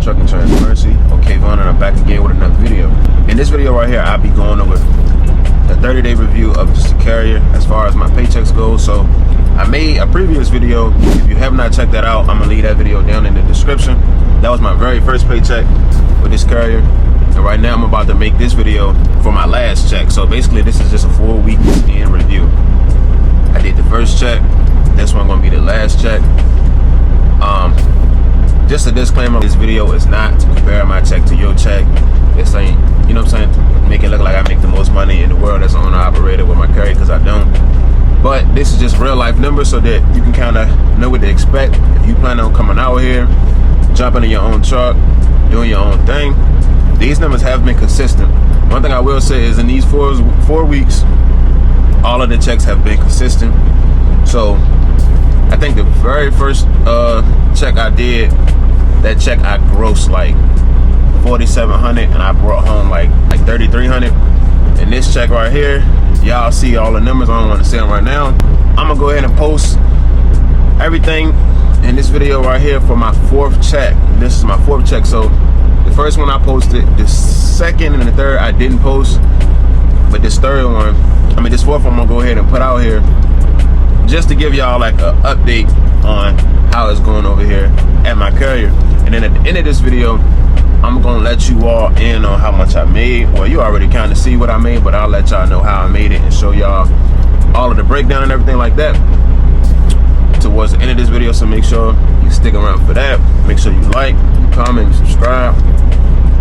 Trucking Transparency. Okay, Vaughn, and I'm back again with another video. In this video right here, I'll be going over the 30-day review of just a carrier as far as my Paychecks go. So I made a previous video. If you have not checked that out, I'm gonna leave that video down in the description. That was my very first paycheck with this carrier. And right now I'm about to make this video for my last check. So basically this is just a 4-week in review. I did the first check. This one gonna be the last check. Just a disclaimer, this video is not to compare my check to your check. This ain't, you know what I'm saying, make it look like I make the most money in the world as an owner operator with my carrier, because I don't. But this is just real life numbers so that you can kind of know what to expect. If you plan on coming out here, jumping in your own truck, doing your own thing, these numbers have been consistent. One thing I will say is in these four weeks, all of the checks have been consistent. So I think the very first check I did, that check I grossed like $4,700 and I brought home like $3,300. And this check right here, y'all see all the numbers. I don't want to say them right now. I'm gonna go ahead and post everything in this video right here for my 4th check. This is my 4th check. So the first one I posted, the second and the third I didn't post, but this third one, this 4th one I'm gonna go ahead and put out here just to give y'all like an update on how it's going over here at my carrier. And then at the end of this video, I'm gonna let you all in on how much I made. Well, you already kind of see what I made, but I'll let y'all know how I made it and show y'all all of the breakdown and everything like that towards the end of this video. So make sure you stick around for that. Make sure you like, you comment, you subscribe.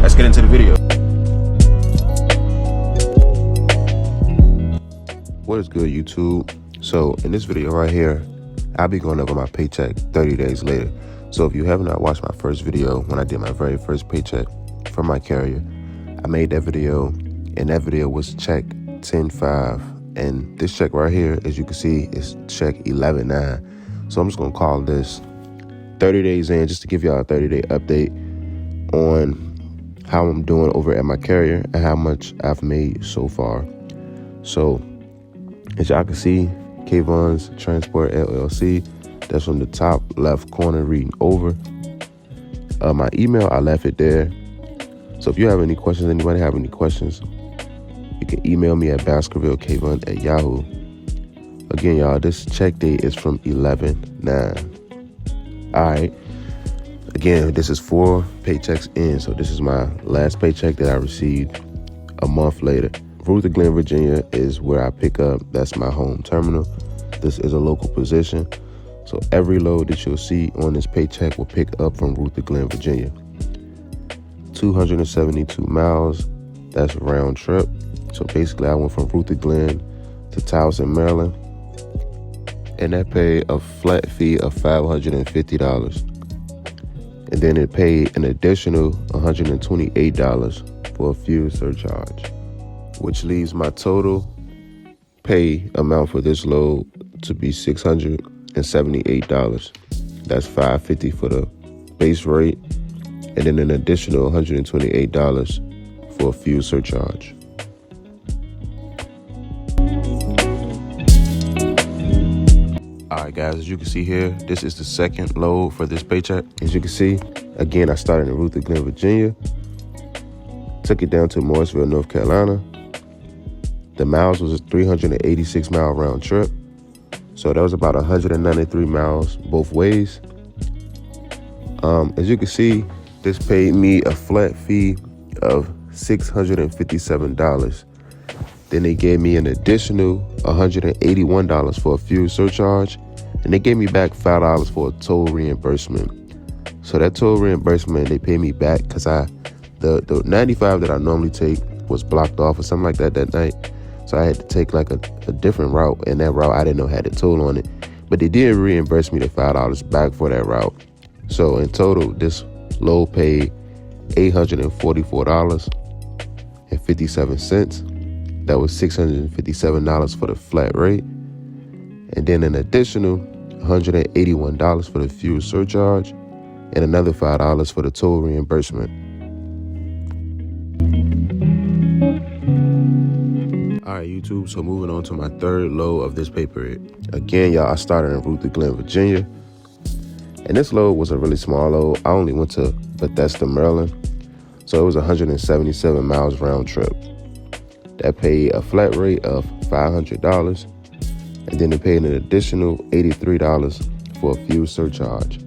Let's get into the video. What is good, YouTube? So in this video right here, I'll be going over my paycheck 30 days later. So if you have not watched my first video when I did my very first paycheck from my carrier, I made that video, and that video was check 10-5. And this check right here, as you can see, is check 11-9. So I'm just gonna call this 30 days in, just to give y'all a 30-day update on how I'm doing over at my carrier and how much I've made so far. So as y'all can see, Kayvon's Transport LLC, that's on the top left corner reading over. My email, I left it there. So if you have any questions, anybody have any questions, you can email me at baskervillekayvon@yahoo. Again, y'all, this check date is from 11/9. All right. Again, this is 4 paychecks in. So this is my last paycheck that I received a month later. Ruth Glen, Virginia is where I pick up. That's my home terminal. This is a local position. So every load that you'll see on this paycheck will pick up from Ruth Glen, Virginia. 272 miles, that's round trip. So basically I went from Ruth Glen to Towson, Maryland. And that paid a flat fee of $550. And then it paid an additional $128 for a fuel surcharge, which leaves my total pay amount for this load to be $678. That's $550 for the base rate, and then an additional $128 for a fuel surcharge. All right, guys, as you can see here, this is the second load for this paycheck. As you can see, again, I started in Ruth Glen, Virginia, took it down to Morrisville, North Carolina. The miles was a 386 mile round trip. So that was about 193 miles both ways. As you can see, this paid me a flat fee of $657. Then they gave me an additional $181 for a fuel surcharge. And they gave me back $5 for a toll reimbursement. So that toll reimbursement, they paid me back because the 95 that I normally take was blocked off or something like that night. So I had to take like a different route, and that route I didn't know had a toll on it. But they did reimburse me the $5 back for that route. So in total, this load paid $844.57. That was $657 for the flat rate. And then an additional $181 for the fuel surcharge, and another $5 for the toll reimbursement. All right, YouTube, so moving on to my third load of this pay period. Again, y'all, I started in Ruth Glen, Virginia. And this load was a really small load. I only went to Bethesda, Maryland. So it was 177 miles round trip. That paid a flat rate of $500, and then they paid an additional $83 for a fuel surcharge.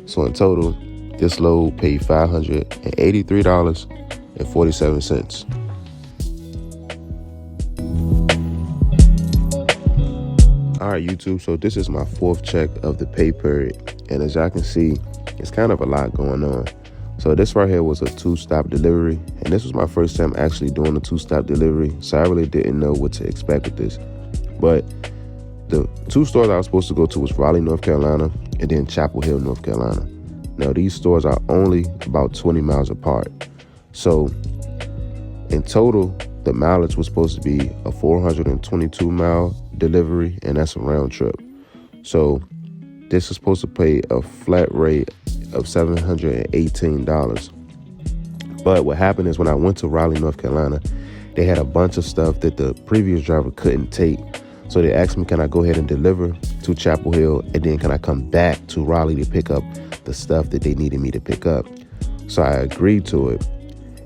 So in total, this load paid $583.47. All right, YouTube, so this is my 4th check of the pay period. And as y'all can see, it's kind of a lot going on. So this right here was a 2-stop delivery. And this was my first time actually doing a 2-stop delivery. So I really didn't know what to expect with this. But the 2 stores I was supposed to go to was Raleigh, North Carolina, and then Chapel Hill, North Carolina. Now, these stores are only about 20 miles apart. So in total, the mileage was supposed to be a 422-mile delivery, and that's a round trip. So this is supposed to pay a flat rate of $718. But what happened is when I went to Raleigh, North Carolina, they had a bunch of stuff that the previous driver couldn't take. So they asked me, can I go ahead and deliver to Chapel Hill, and then can I come back to Raleigh to pick up the stuff that they needed me to pick up? So I agreed to it.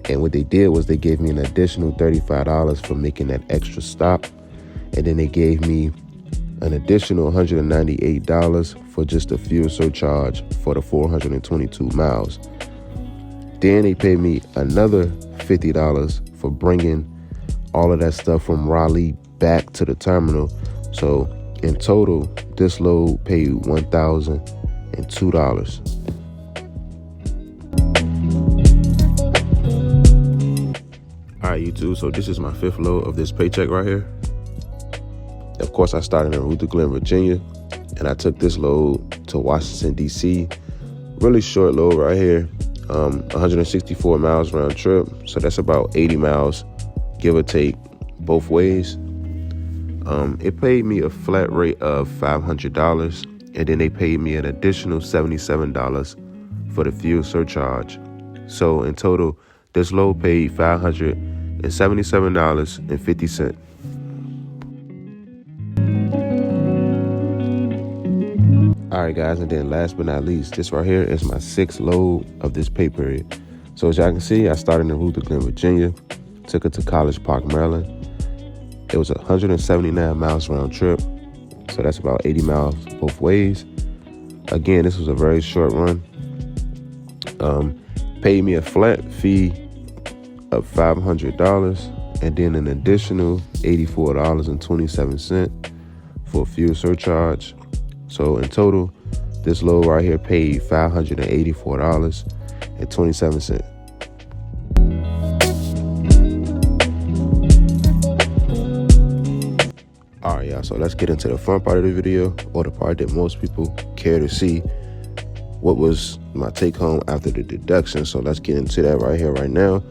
And what they did was they gave me an additional $35 for making that extra stop. And then they gave me an additional $198 for just the fuel surcharge for the 422 miles. Then they paid me another $50 for bringing all of that stuff from Raleigh back to the terminal. So in total, this load paid $1,002. All right, YouTube, so this is my 5th load of this paycheck right here. Of course, I started in Ruther Glen, Virginia, and I took this load to Washington, D.C. Really short load right here, 164 miles round trip. So that's about 80 miles, give or take, both ways. It paid me a flat rate of $500, and then they paid me an additional $77 for the fuel surcharge. So in total, this load paid $577.50. All right, guys, and then last but not least, this right here is my 6th load of this pay period. So as y'all can see, I started in Ruther Glen, Virginia, took it to College Park, Maryland. It was 179 miles round trip, so that's about 80 miles both ways. Again, this was a very short run. Paid me a flat fee of $500, and then an additional $84.27 for fuel surcharge. So in total, this load right here paid $584.27. All right, y'all, so let's get into the fun part of the video, or the part that most people care to see. What was my take home after the deduction? So let's get into that right here, right now.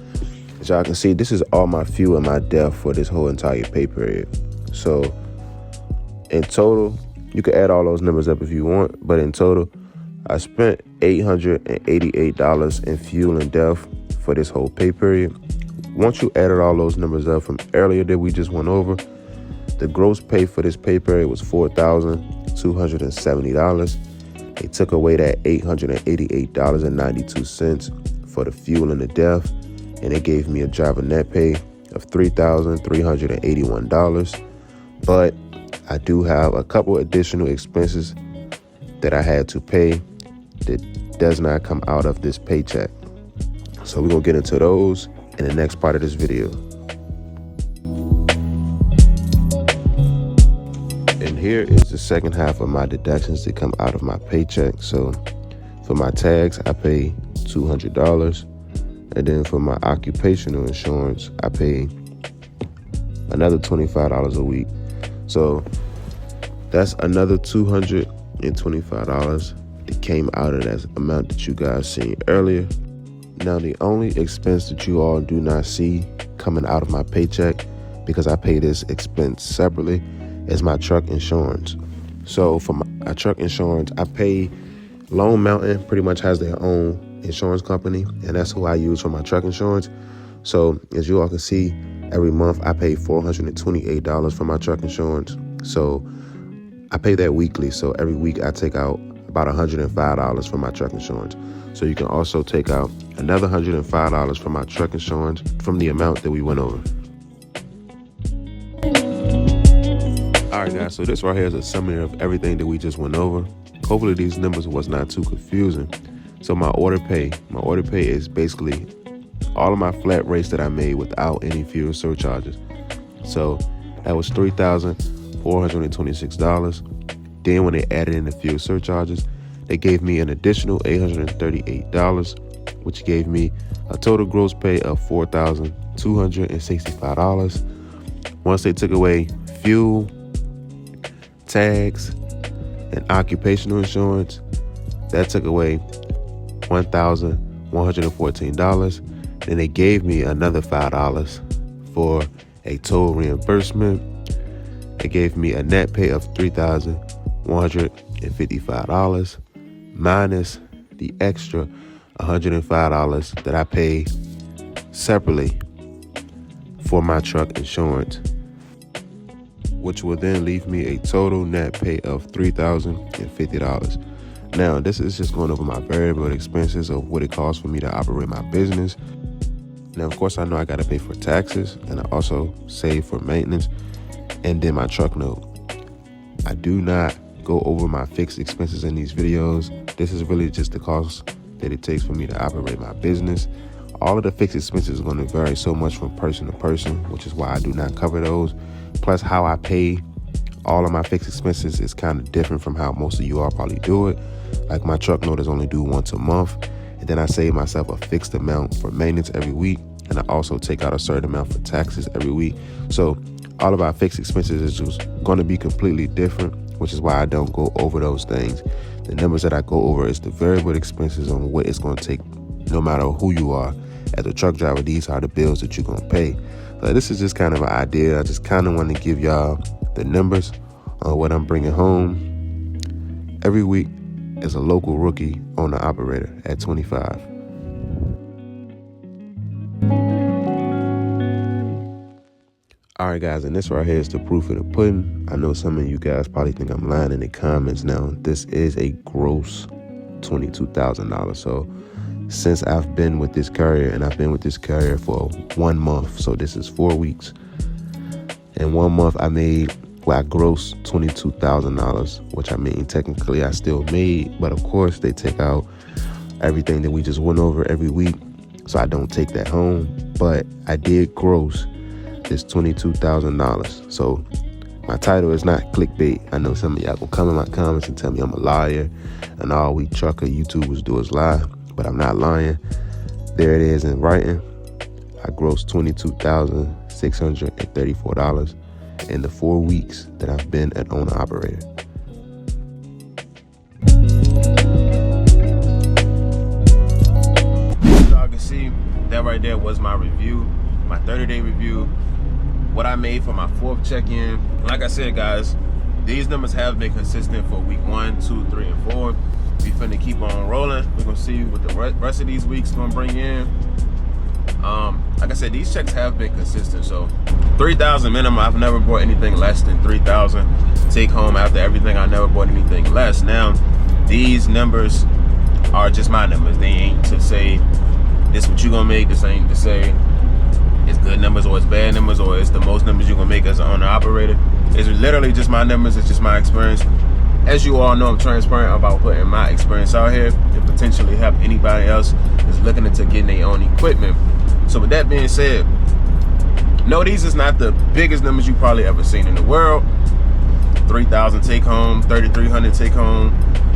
As y'all can see, this is all my fuel and my DEF for this whole entire pay period. So in total, you can add all those numbers up if you want, but in total, I spent $888 in fuel and DEF for this whole pay period. Once you added all those numbers up from earlier that we just went over, the gross pay for this pay period was $4,270. They took away that $888.92 for the fuel and the DEF, and it gave me a driver net pay of $3,381. But I do have a couple additional expenses that I had to pay that does not come out of this paycheck. So we're gonna get into those in the next part of this video. And here is the second half of my deductions that come out of my paycheck. So for my tags, I pay $200. And then for my occupational insurance, I pay another $25 a week. So that's another $225 that came out of that amount that you guys seen earlier. Now, the only expense that you all do not see coming out of my paycheck, because I pay this expense separately, is my truck insurance. So for my truck insurance, I pay Lone Mountain, pretty much has their own insurance company, and that's who I use for my truck insurance. So as you all can see, every month I pay $428 for my truck insurance. So I pay that weekly. So every week I take out about $105 for my truck insurance. So you can also take out another $105 for my truck insurance from the amount that we went over. All right, guys, so this right here is a summary of everything that we just went over. Hopefully these numbers was not too confusing. So my order pay is basically all of my flat rates that I made without any fuel surcharges. So that was $3,426. Then when they added in the fuel surcharges, they gave me an additional $838, which gave me a total gross pay of $4,265. Once they took away fuel, tags, and occupational insurance, that took away $1,114. Then they gave me another $5 for a toll reimbursement. They gave me a net pay of $3,155 minus the extra $105 that I paid separately for my truck insurance, which will then leave me a total net pay of $3,050. Now, this is just going over my variable expenses of what it costs for me to operate my business. Now, of course, I know I got to pay for taxes, and I also save for maintenance and then my truck note. I do not go over my fixed expenses in these videos. This is really just the cost that it takes for me to operate my business. All of the fixed expenses are going to vary so much from person to person, which is why I do not cover those. Plus, how I pay all of my fixed expenses is kind of different from how most of you all probably do it. Like my truck note is only due once a month, and then I save myself a fixed amount for maintenance every week, and I also take out a certain amount for taxes every week. So all of our fixed expenses is just going to be completely different, which is why I don't go over those things. The numbers that I go over is the variable expenses on what it's going to take no matter who you are. As a truck driver, these are the bills that you're going to pay. So this is just kind of an idea. I just kind of want to give y'all the numbers on what I'm bringing home every week as a local rookie owner operator at 25. All right, guys, and this right here is the proof of the pudding. I know some of you guys probably think I'm lying in the comments. Now, this is a gross $22,000. So since I've been with this carrier, and I've been with this carrier for 1 month, so this is 4 weeks. In 1 month, I grossed $22,000, which I mean, technically I still made, but of course they take out everything that we just went over every week, so I don't take that home. But I did gross this $22,000. So my title is not clickbait. I know some of y'all gonna come in my comments and tell me I'm a liar and all we trucker YouTubers do is lie, but I'm not lying. There it is in writing. I grossed $22,634 in the 4 weeks that I've been an owner operator. So y'all can see that right there was my review, my 30-day review, what I made for my 4th check-in. Like I said, guys, these numbers have been consistent for week 1, 2, 3, and 4. We finna keep on rolling. We're gonna see what the rest of these weeks gonna bring in. Like I said, these checks have been consistent. So 3,000 minimum. I've never bought anything less than 3,000. Take home after everything, I never bought anything less. Now, these numbers are just my numbers. They ain't to say this what you gonna make. This ain't to say it's good numbers or it's bad numbers or it's the most numbers you're gonna make as an owner operator. It's literally just my numbers. It's just my experience. As you all know, I'm transparent about putting my experience out here to potentially help anybody else that's looking into getting their own equipment. So with that being said, no, these is not the biggest numbers you probably ever seen in the world. 3,000 take home, 3,300 take home,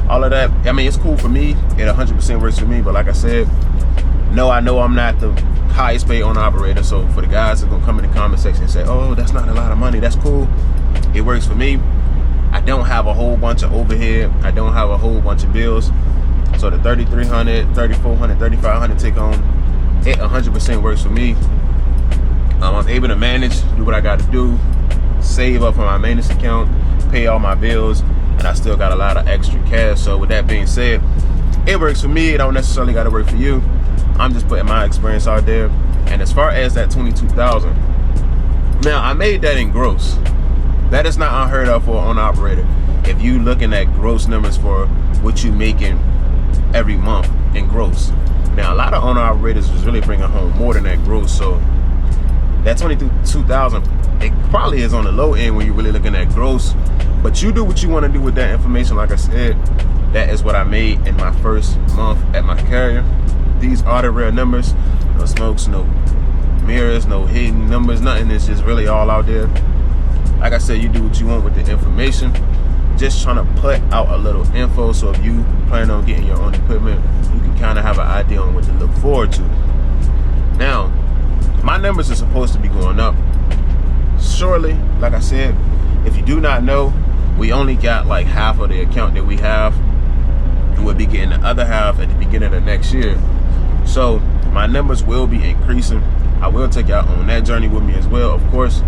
all of that. I mean, it's cool for me. It 100% works for me. But like I said, no, I know I'm not the highest paid owner operator. So for the guys that gonna come in the comment section and say, oh, that's not a lot of money, that's cool. It works for me. I don't have a whole bunch of overhead. I don't have a whole bunch of bills. So the 3,300, 3,400, 3,500 take home, it 100% works for me. I'm able to manage, do what I got to do, save up for my maintenance account, pay all my bills, and I still got a lot of extra cash. So with that being said, it works for me. It don't necessarily got to work for you. I'm just putting my experience out there. And as far as that 22,000, now I made that in gross. That is not unheard of for an owner operator. If you looking at gross numbers for what you making every month in gross. Now, a lot of owner operators was really bringing home more than that gross, so that $22,000, it probably is on the low end when you're really looking at gross. But you do what you want to do with that information. Like I said, that is what I made in my first month at my carrier. These are the real numbers. No smokes, no mirrors, no hidden numbers, nothing. It's just really all out there. Like I said, you do what you want with the information. Just trying to put out a little info, so if you plan on getting your own equipment, you can kind of have an idea on what to look forward to. Now, my numbers are supposed to be going up surely. Like I said, if you do not know, we only got like half of the account that we have, and we'll be getting the other half at the beginning of next year. So my numbers will be increasing. I will take y'all on that journey with me as well, of course.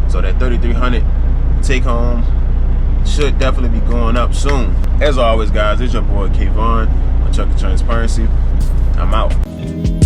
So that 3,300 take home should definitely be going up soon. As always, guys, it's your boy Kayvon on Chuck of Transparency. I'm out.